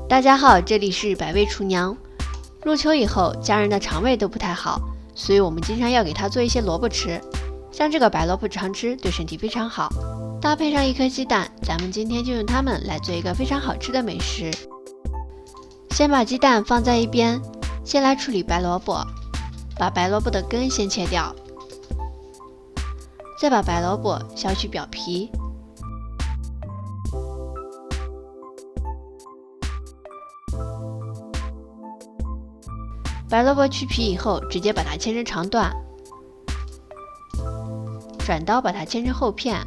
大家好，这里是百味厨娘。入秋以后，家人的肠胃都不太好，所以我们经常要给他做一些萝卜吃。像这个白萝卜常吃，对身体非常好。搭配上一颗鸡蛋，咱们今天就用它们来做一个非常好吃的美食。先把鸡蛋放在一边，先来处理白萝卜，把白萝卜的根先切掉，再把白萝卜削去表皮。白萝卜去皮以后，直接把它切成长段，转刀把它切成厚片，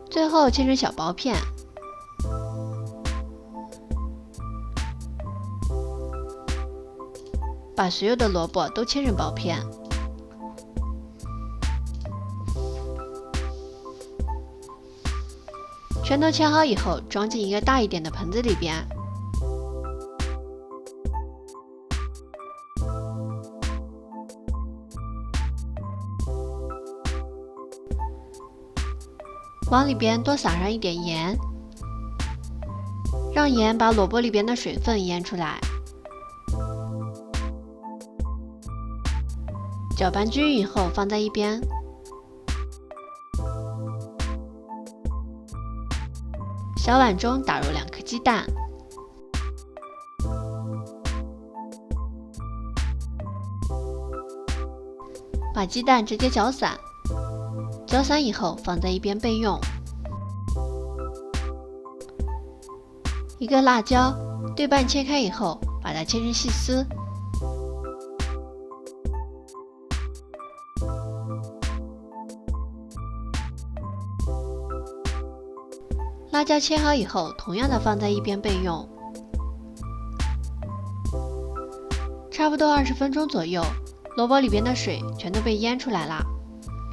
最后切成小薄片。把所有的萝卜都切成薄片。全都切好以后，装进一个大一点的盆子里边。往里边多撒上一点盐，让盐把萝卜里边的水分腌出来。搅拌均匀以后放在一边。小碗中打入2颗鸡蛋，把鸡蛋直接搅散。搅散以后放在一边备用。一个辣椒对半切开以后，把它切成细丝。辣椒切好以后，同样的放在一边备用。差不多20分钟左右，萝卜里边的水全都被腌出来了。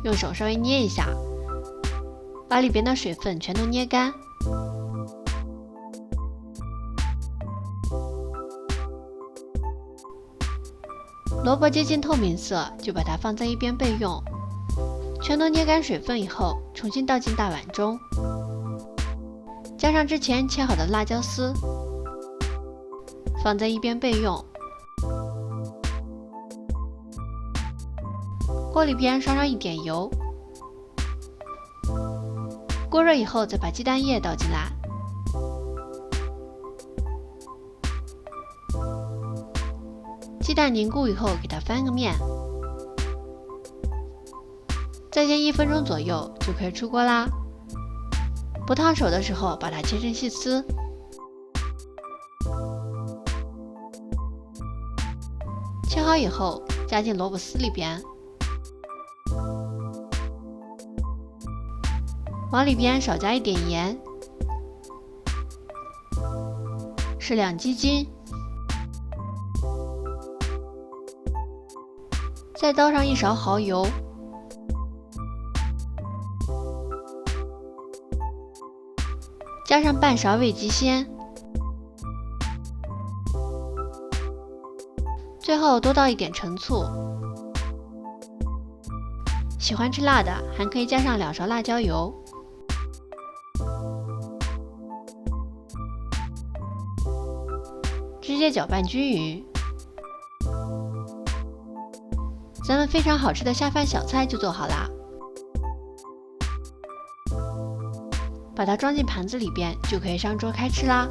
用手稍微捏一下，把里边的水分全都捏干。萝卜接近透明色，就把它放在一边备用。全都捏干水分以后，重新倒进大碗中，加上之前切好的辣椒丝，放在一边备用。锅里边烧上一点油，锅热以后再把鸡蛋液倒进来，鸡蛋凝固以后给它翻个面，再煎1分钟左右就可以出锅啦。不烫手的时候把它切成细丝，切好以后加进萝卜丝里边。往里边少加一点盐，适量鸡精，再倒上1勺蚝油，加上半勺味极鲜，最后多倒一点陈醋。喜欢吃辣的，还可以加上2勺辣椒油。直接搅拌均匀，咱们非常好吃的下饭小菜就做好啦。把它装进盘子里边，就可以上桌开吃啦。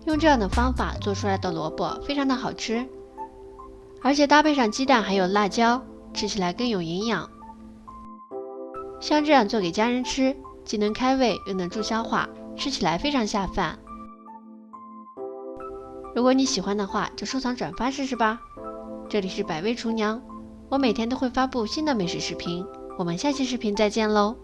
用这样的方法做出来的萝卜非常的好吃，而且搭配上鸡蛋还有辣椒，吃起来更有营养。像这样做给家人吃，既能开胃又能助消化，吃起来非常下饭。如果你喜欢的话，就收藏转发试试吧。这里是百味厨娘，我每天都会发布新的美食视频，我们下期视频再见喽。